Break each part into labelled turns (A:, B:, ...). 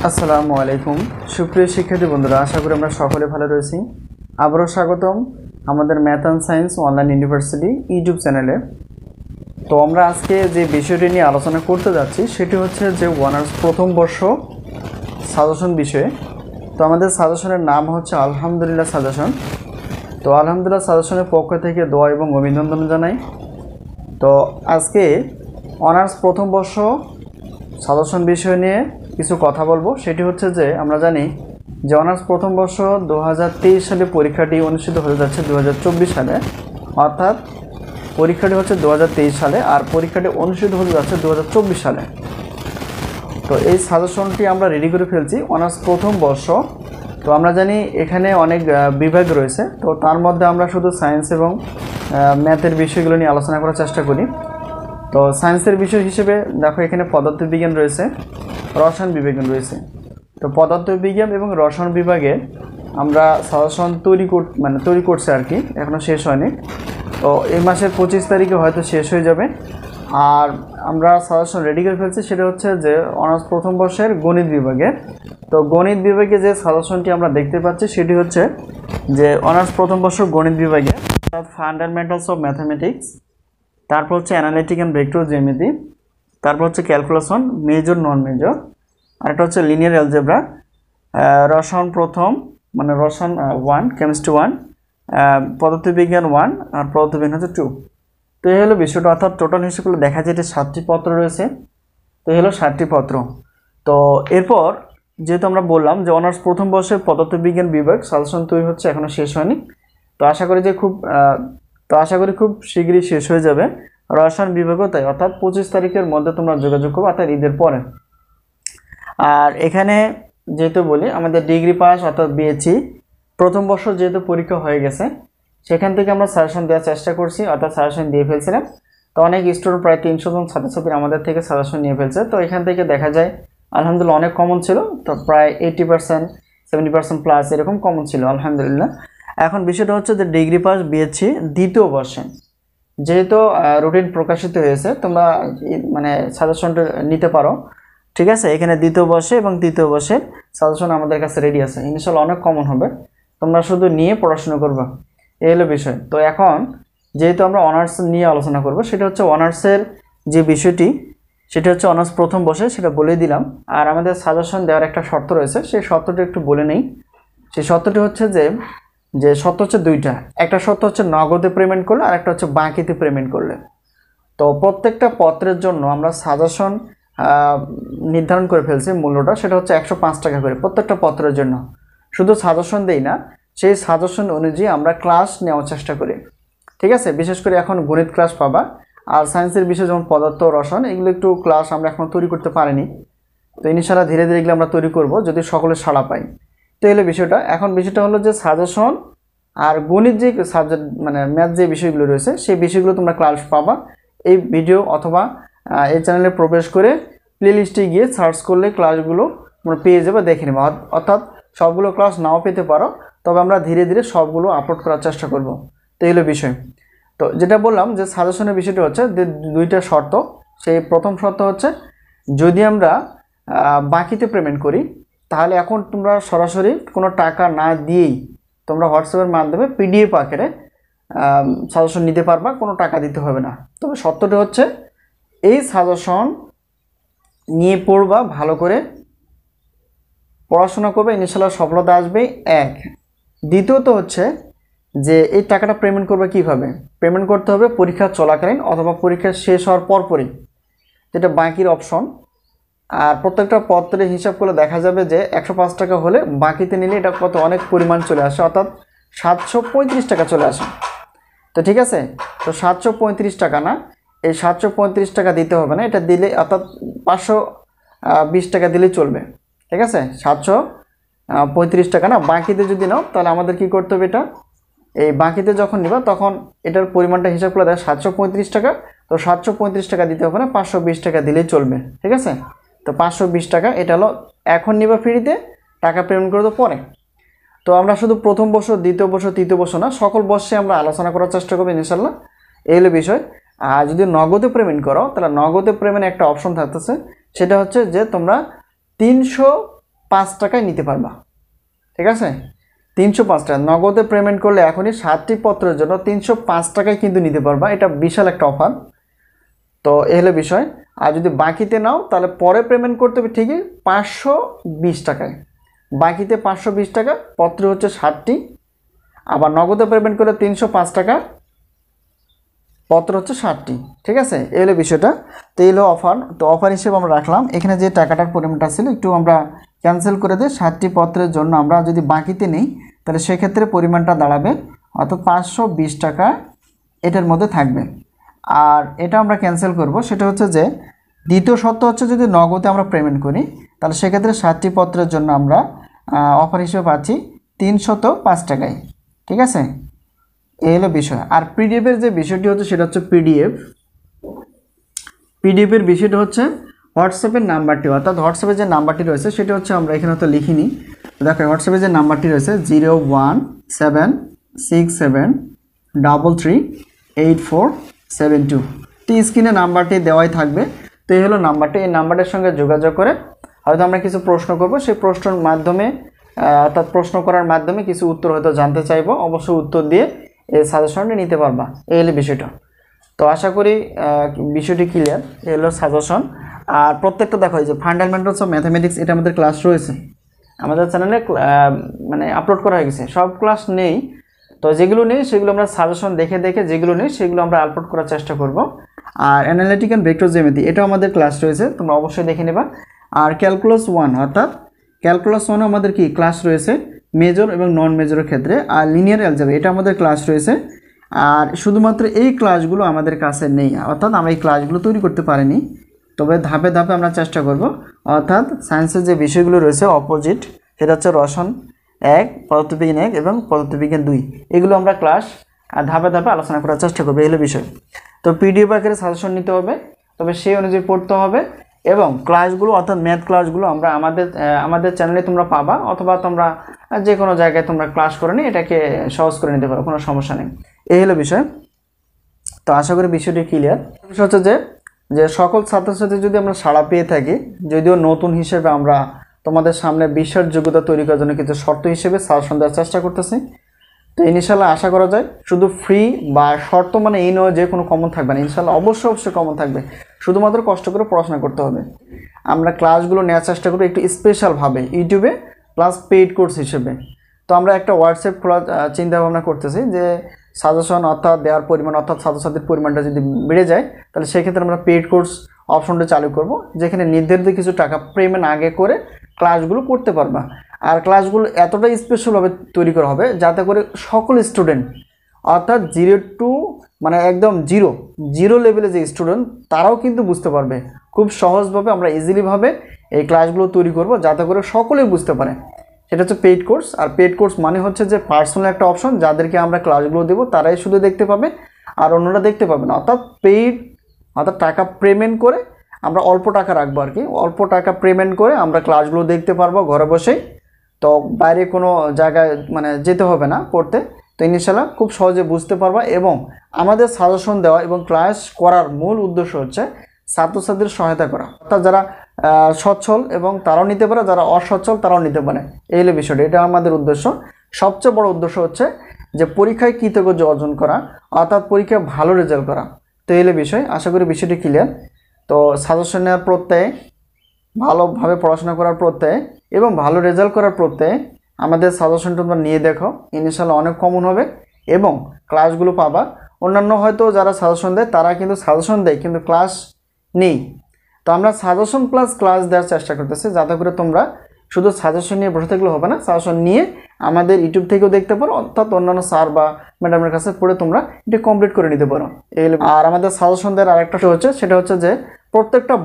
A: আসসালামু আলাইকুম সুপ্রিয় শিক্ষার্থী বন্ধুরা, আশা করি আমরা সকলে ভালো রয়েছি। আবারও স্বাগতম আমাদের math and science online university YouTube চ্যানেলে। তো আমরা আজকে যে বিষয়টি নিয়ে আলোচনা করতে যাচ্ছি সেটি হচ্ছে যে অনার্স প্রথম বর্ষ সাজেশন বিষয়ে। তো আমাদের সাজেশনের নাম হচ্ছে আলহামদুলিল্লাহ সাজেশন। তো আলহামদুলিল্লাহ সাজেশনের পক্ষ থেকে দোয়া এবং অভিনন্দন জানাই। তো আজকে অনার্স প্রথম বর্ষ সাজেশন বিষয় নিয়ে কিছু কথা বলবো। সেটি হচ্ছে যে আমরা জানি যে অনার্স প্রথম বর্ষ 2023 সালে পরীক্ষাটি অনুষ্ঠিত হতে যাচ্ছে 2024 সালে, অর্থাৎ পরীক্ষাটি হচ্ছে 2023 সালে আর পরীক্ষাটি অনুষ্ঠিত হতে যাচ্ছে 2024 সালে। তো এই সাজেশনটি আমরা রেডি করে ফেলছি অনার্স প্রথম বর্ষ। তো আমরা জানি এখানে অনেক বিভাগ রয়েছে, তো তার মধ্যে আমরা শুধু সায়েন্স এবং ম্যাথের বিষয়গুলো নিয়ে আলোচনা করার চেষ্টা করি। তো সায়েন্সের বিষয় হিসেবে দেখো এখানে পদার্থবিজ্ঞান রয়েছে, রসায়ন বিজ্ঞান রয়েছে। তো পদার্থবিজ্ঞান এবং রসায়ন বিভাগে আমরা সাজেশন তৈরি করছি আর কি, এখনও শেষ হয়নি। তো এই মাসের 25 তারিখে হয়তো শেষ হয়ে যাবে। আর আমরা সাজেশন রেডি করে ফেলছি সেটা হচ্ছে যে অনার্স প্রথম বর্ষের গণিত বিভাগে। তো গণিত বিভাগে যে সাজেশনটি আমরা দেখতে পাচ্ছি সেটি হচ্ছে যে অনার্স প্রথম বর্ষ গণিত বিভাগে ফান্ডামেন্টালস অফ ম্যাথামেটিক্স, তারপর হচ্ছে অ্যানালিটিক অ্যান্ড ভেক্টর জ্যামিতি, তারপর হচ্ছে ক্যালকুলেশন মেজর নন মেজর, আরেকটা হচ্ছে লিনিয়ার অ্যালজেব্রা, রসায়ন প্রথম রসায়ন 1, কেমিস্ট্রি 1, পদার্থবিজ্ঞান 1 আর পদার্থবিজ্ঞান হচ্ছে 2। তো এই হলো বিষয়টা, অর্থাৎ টোটাল হিসেবে দেখা যায় যে 7টি পত্র রয়েছে। তো এই হলো 7টি পত্র। তো এরপর যেহেতু আমরা বললাম যে অনার্স প্রথম বর্ষের পদার্থবিজ্ঞান বিভাগ সাজেশন তৈরি হচ্ছে, এখনও শেষ হয়নি। তো আশা করি খুব শীঘ্রই শেষ হয়ে যাবে। রসায়ন বিভাগও তাই, অর্থাৎ 25 তারিখের মধ্যে তোমরা যোগাযোগ করবে, অর্থাৎ ঈদের পরে। আর এখানে যেহেতু বলি আমাদের ডিগ্রি পাস অর্থাৎ বিএসসি প্রথম বর্ষ যেহেতু পরীক্ষা হয়ে গেছে, সেখান থেকে আমরা সাজেশন দেওয়ার চেষ্টা করছি, অর্থাৎ সাজেশন দিয়ে ফেলছিলাম। তো অনেক স্টুডেন্ট প্রায় 300 জন ছাত্রছাত্রী আমাদের থেকে সাজেশন নিয়ে ফেলছে। তো এখান থেকে দেখা যায় আলহামদুলিল্লাহ অনেক কমন ছিল, তো প্রায় 80%, 70% প্লাস এরকম কমন ছিল আলহামদুলিল্লাহ। এখন বিষয়টা হচ্ছে যে ডিগ্রি পাস বিএসসি দ্বিতীয় বর্ষে যেহেতু রুটিন প্রকাশিত হয়েছে, তোমরা সাজেশনটা নিতে পারো, ঠিক আছে। এখানে দ্বিতীয় বর্ষে এবং তৃতীয় বর্ষের সাজেশন আমাদের কাছে রেডি আছে, ইনশাআল্লাহ অনেক কমন হবে, তোমরা শুধু নিয়ে পড়াশোনা করবা, এই হলো বিষয়। তো এখন যেহেতু আমরা অনার্স নিয়ে আলোচনা করব, সেটা হচ্ছে অনার্সের যে বিষয়টি সেটা হচ্ছে অনার্স প্রথম বর্ষে, সেটা বলে দিলাম। আর আমাদের সাজেশন দেওয়ার একটা শর্ত রয়েছে, সেই শর্তটি একটু বলে নেই। সেই শর্তটি হচ্ছে যে শর্ত হচ্ছে দুইটা, একটা শর্ত হচ্ছে নগদে পেমেন্ট করলে আর একটা হচ্ছে বাকিতে পেমেন্ট করলে। তো প্রত্যেকটা পত্রের জন্য আমরা সাজেশন নির্ধারণ করে ফেলছি, মূল্যটা সেটা হচ্ছে 105 টাকা করে প্রত্যেকটা পত্রের জন্য। শুধু সাজেশন দেই না, সেই সাজেশন অনুযায়ী আমরা ক্লাস নেওয়ার চেষ্টা করি, ঠিক আছে। বিশেষ করে এখন গণিত ক্লাস পাবা, আর সায়েন্সের বিষয় যেমন পদার্থ রসায়ন এগুলো একটু ক্লাস আমরা এখন তৈরি করতে পারিনি। তো ইনশাআল্লাহ ধীরে ধীরে এগুলো আমরা তৈরি করব যদি সকলের সাড়া পাই। তো এলো বিষয়টা। এখন বিষয়টা হলো যে সাজেশন আর গণিত যে সাবজেক্ট ম্যাথ যে বিষয়গুলো রয়েছে সেই বিষয়গুলো তোমরা ক্লাস পাবা এই ভিডিও অথবা এই চ্যানেলে প্রবেশ করে প্লেলিস্টে গিয়ে সার্চ করলে ক্লাসগুলো তোমরা পেয়ে যাবে, দেখে নেবে। অর্থাৎ সবগুলো ক্লাস নাও পেতে পারো, তবে আমরা ধীরে ধীরে সবগুলো আপলোড করার চেষ্টা করব। তো এলো বিষয়। তো যেটা বললাম যে সাজেশনের বিষয়টা হচ্ছে দুইটা শর্ত। সেই প্রথম শর্ত হচ্ছে যদি আমরা বাকিতে পেমেন্ট করি, তাহলে এখন তোমরা সরাসরি কোনো টাকা না দিয়েই তোমরা হোয়াটসঅ্যাপের মাধ্যমে পিডিএফ আকারে সাজেশন নিতে পারবা, কোনো টাকা দিতে হবে না। তবে সত্যটা হচ্ছে এই সাজেশন নিয়ে পড়বা, ভালো করে পড়াশোনা করবে, ইনশাআল্লাহ সফলতা আসবে। এক, দ্বিতীয়ত হচ্ছে যে এই টাকাটা পেমেন্ট করবে কিভাবে, পেমেন্ট করতে হবে পরীক্ষা চলাকালীন অথবা পরীক্ষা শেষ হওয়ার পরপরই, যেটা বাকির অপশন। আর প্রত্যেকটা পত্রে হিসাব করে দেখা যাবে যে 105 টাকা হলে বাকিতে নিলে এটা কত অনেক পরিমাণ চলে আসে, অর্থাৎ 735 টাকা চলে আসে। তো ঠিক আছে, তো 735 টাকা না, এই 735 টাকা দিতে হবে না, এটা দিলে অর্থাৎ 520 টাকা দিলেই চলবে, ঠিক আছে। 735 টাকা না, বাকিতে যদি নাও তাহলে আমাদের কি করতে হবে, এটা এই বাকিতে যখন নিবা তখন এটার পরিমাণটা হিসাব করে দেয় 735 টাকা। তো 735 টাকা দিতে হবে না, 520 টাকা দিলেই চলবে, ঠিক আছে। তো 520 টাকা এটা হলো এখন নিবা ফ্রিতে, টাকা পেমেন্ট করে তো পরে। তো আমরা শুধু প্রথম বর্ষ, দ্বিতীয় বর্ষ, তৃতীয় বর্ষ না, সকল বর্ষে আমরা আলোচনা করার চেষ্টা করবো ইনশাআল্লাহ, এই হলো বিষয়। আর যদি নগদে পেমেন্ট করো তাহলে নগদে পেমেন্ট একটা অপশন থাকতেছে, সেটা হচ্ছে যে তোমরা 300 5 টাকায় নিতে পারবা। ঠিক আছে, 305 টাকা নগদে পেমেন্ট করলে এখনই 7টি পত্রের জন্য 305 টাকায় কিন্তু নিতে পারবা। এটা বিশাল একটা অফার। তো এই হলো বিষয়। আর যদি বাকিতে নাও তাহলে পরে পেমেন্ট করতে হবে ঠিকই 520 টাকায়। বাকিতে 520 টাকা, পত্র হচ্ছে 60টি। আবার নগদে পেমেন্ট করলে 305 টাকা, পত্র হচ্ছে 60টি। ঠিক আছে, এই হলো বিষয়টা। তো এই হলো অফার। তো অফার হিসেবে আমরা রাখলাম। এখানে যে টাকাটার পরিমাণটা ছিল একটু আমরা ক্যান্সেল করে দিই। 60টি পত্রের জন্য আমরা যদি বাকিতে নেই তাহলে সেক্ষেত্রে পরিমাণটা দাঁড়াবে অর্থাৎ 520 টাকা এটার মধ্যে থাকবে। আর এটা আমরা ক্যান্সেল করব। সেটা হচ্ছে যে দ্বিতীয় শর্ত হচ্ছে যদি নগদে আমরা পেমেন্ট করি তাহলে সেক্ষেত্রে 60টি পত্রের জন্য আমরা অফার হিসেবে পাচ্ছি 305 টাকায়। ঠিক আছে, এই হলো বিষয়। আর পিডিএফের যে বিষয়টি হচ্ছে সেটা হচ্ছে পিডিএফের বিষয়টা হচ্ছে হোয়াটসঅ্যাপের নাম্বারটি, অর্থাৎ হোয়াটসঅ্যাপের যে নাম্বারটি রয়েছে সেটা হচ্ছে আমরা এখানে তো লিখিনি। দেখো হোয়াটসঅ্যাপের যে নাম্বারটি রয়েছে 01767338472, স্ক্রিনে নাম্বারটি দেওয়াই থাকবে। তো এই হলো নাম্বারটি। এই নাম্বারের সঙ্গে যোগাযোগ করে হয়তো আমরা কিছু প্রশ্ন করব, সেই প্রশ্নের মাধ্যমে অর্থাৎ প্রশ্ন করার মাধ্যমে কিছু উত্তর হয়তো জানতে চাইবো, অবশ্যই উত্তর দিয়ে এই সাজেশনটি নিতে পারবা। এই হলো বিষয়টা। তো আশা করি বিষয়টি ক্লিয়ার। এই হলো সাজেশন। আর প্রত্যেকটা দেখো এই যে ফান্ডামেন্টালস অফ ম্যাথামেটিক্স এটা আমাদের ক্লাস রয়েছে আমাদের চ্যানেলে, মানে আপলোড করা হয়ে গেছে। সব ক্লাস নেই, তো যেগুলো নেই সেগুলো আমরা সাজেশন দেখে দেখে যেগুলো নেই সেগুলো আমরা আপলোড করার চেষ্টা করব। আর অ্যানালিটিক অ্যান্ড ভেক্টর জ্যামিতি এটাও আমাদের ক্লাস রয়েছে, তোমরা অবশ্যই দেখে নেবা। আর ক্যালকুলাস 1 অর্থাৎ ক্যালকুলাস 1 আমাদের কি ক্লাস রয়েছে মেজর এবং নন মেজরের ক্ষেত্রে। আর লিনিয়ার অ্যালজেব্রা এটা আমাদের ক্লাস রয়েছে। আর শুধুমাত্র এই ক্লাসগুলো আমাদের কাছে নেই, অর্থাৎ আমরা এই ক্লাসগুলো তৈরি করতে পারিনি, তবে ধাপে ধাপে আমরা চেষ্টা করব। অর্থাৎ সায়েন্সের যে বিষয়গুলো রয়েছে অপোজিট, সেটা হচ্ছে রসায়ন 1, পদার্থবিজ্ঞান 1 এবং পদার্থবিজ্ঞান 2, এগুলো আমরা ক্লাস ধাপে ধাপে আলোচনা করার চেষ্টা করবো। এই হলো বিষয়। তো পিডিএফ আকারে সাজেশন নিতে হবে, তবে সেই অনুযায়ী পড়তে হবে। এবং ক্লাসগুলো অর্থাৎ ম্যাথ ক্লাসগুলো আমরা আমাদের চ্যানেলে তোমরা পাবা, অথবা তোমরা যে কোনো জায়গায় তোমরা ক্লাস করে নিয়ে এটাকে সহজ করে নিতে পারো, কোনো সমস্যা নেই। এই হলো বিষয়। তো আশা করি বিষয়টি ক্লিয়ার। বিষয় হচ্ছে যে সকল ছাত্রছাত্রী যদি আমরা সাড়া পেয়ে থাকি, যদিও নতুন হিসেবে আমরা তোমাদের সামনে বিশ্বাসযোগ্যতা তৈরি করার জন্য কিছু শর্ত হিসেবে সাজেশন দেওয়ার চেষ্টা করতেছি। তো ইনশাল্লাহ আশা করা যায় শুধু ফ্রি বা শর্ত মানে এই নয় যে কোনো কমন থাকবে না, ইনশাল্লাহ অবশ্যই কমন থাকবে। শুধুমাত্র কষ্ট করে পড়াশোনা করতে হবে। আমরা ক্লাসগুলো নেওয়ার চেষ্টা করব একটু স্পেশালভাবে ইউটিউবে প্লাস পেইড কোর্স হিসেবে। তো আমরা একটা হোয়াটসঅ্যাপ খোলার চিন্তা ভাবনা করতেছি যে সাজেশন অর্থাৎ দেওয়ার পরিমাণ অর্থাৎ ছাত্রছাত্রীর পরিমাণটা যদি বেড়ে যায় তাহলে সেক্ষেত্রে আমরা পেইড কোর্স অপশনটা চালু করব, যেখানে নির্ধারিত কিছু টাকা পেমেন্ট আগে করে ক্লাসগুলো করতে পারবা। আর ক্লাসগুলো এতটাই স্পেশালভাবে তৈরি করা হবে যাতে করে সকল স্টুডেন্ট অর্থাৎ 0 to মানে একদম জিরো লেভেলে যে স্টুডেন্ট তারাও কিন্তু বুঝতে পারবে। খুব সহজভাবে আমরা ইজিলিভাবে এই ক্লাসগুলো তৈরি করব যাতে করে সকলেই বুঝতে পারে। সেটা হচ্ছে পেইড কোর্স। আর পেইড কোর্স মানে হচ্ছে যে পার্সোনাল একটা অপশন, যাদেরকে আমরা ক্লাসগুলো দেবো তারাই শুধু দেখতে পাবে আর অন্যরা দেখতে পাবে না। অর্থাৎ পেইড অর্থাৎ টাকা পেমেন্ট করে আমরা অল্প টাকা রাখবো আর কি, অল্প টাকা পেমেন্ট করে আমরা ক্লাসগুলো দেখতে পারবো ঘরে বসেই। তো বাইরে কোনো জায়গায় মানে যেতে হবে না পড়তে। তো ইনশাআল্লাহ খুব সহজে বুঝতে পারবা। এবং আমাদের সাজেশন দেওয়া এবং ক্লাস করার মূল উদ্দেশ্য হচ্ছে ছাত্রছাত্রীদের সহায়তা করা, অর্থাৎ যারা সচ্ছল এবং তারাও নিতে পারে, যারা অসচ্ছল তারাও নিতে পারে। এই হলো বিষয়টা, এটা আমাদের উদ্দেশ্য। সবচেয়ে বড় উদ্দেশ্য হচ্ছে যে পরীক্ষায় কৃতজ্ঞতা অর্জন করা, অর্থাৎ পরীক্ষায় ভালো রেজাল্ট করা। তো এই হলো বিষয়। আশা করি বিষয়টি ক্লিয়ার। তো সাজেশন নেওয়ার প্রত্যয়ে, ভালোভাবে পড়াশোনা করার প্রত্যয়ে এবং ভালো রেজাল্ট করার প্রত্যয়ে আমাদের সাজেশনটা তোমরা নিয়ে দেখো, ইনশাআল্লাহ অনেক কমন হবে এবং ক্লাসগুলো পাবা। অন্যান্য হয়তো যারা সাজেশন দেয় তারা কিন্তু সাজেশন দেয় কিন্তু ক্লাস নেই। তো আমরা সাজেশন প্লাস ক্লাস দেওয়ার চেষ্টা করতেছি যাতে করে তোমরা শুধু সাজেশন নিয়ে বসে থাকলে হবে না, সাজেশন নিয়ে আমাদের ইউটিউব থেকেও দেখতে পারো, অর্থাৎ অন্যান্য স্যার বা ম্যাডামের কাছে পড়ে তোমরা এটি কমপ্লিট করে নিতে পারো। আর আমাদের সাজেশন দেওয়ার আরেকটা হচ্ছে সেটা হচ্ছে যে প্রত্যেকটা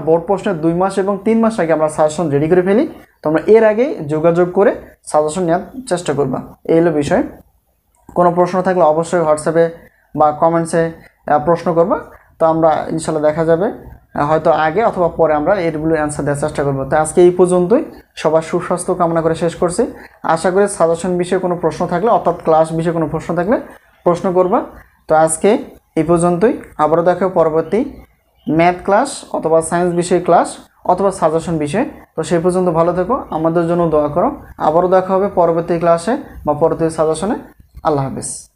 A: বোর্ড প্রশ্নের 2 মাস এবং 3 মাস আগে আমরা সাজেশন রেডি করে ফেলি। তোমরা এর আগেই যোগাযোগ করে সাজেশন নেওয়ার চেষ্টা করবা। এই হলো বিষয়। কোনো প্রশ্ন থাকলে অবশ্যই হোয়াটসঅ্যাপে বা কমেন্টসে প্রশ্ন করবা। তো আমরা ইনশাআল্লাহ দেখা যাবে হয়তো আগে অথবা পরে আমরা এরগুলো অ্যান্সার দেওয়ার চেষ্টা করবো। তো আজকে এই পর্যন্তই। সবার সুস্বাস্থ্য কামনা করে শেষ করছি। আশা করি সাজেশন বিষয়ে কোনো প্রশ্ন থাকলে অর্থাৎ ক্লাস বিষয়ে কোনো প্রশ্ন থাকলে প্রশ্ন করবা। তো আজকে এই পর্যন্তই। আবারও দেখো পরবর্তী ম্যাথ ক্লাস অথবা সায়েন্স বিষয় ক্লাস অথবা সাজেশন বিষয়। তো সেই পর্যন্ত ভালো থেকো, আমাদের জন্য দোয়া করো। আবারও দেখা হবে পরবর্তী ক্লাসে বা পরবর্তী সাজেশনে। আল্লাহ হাফেজ।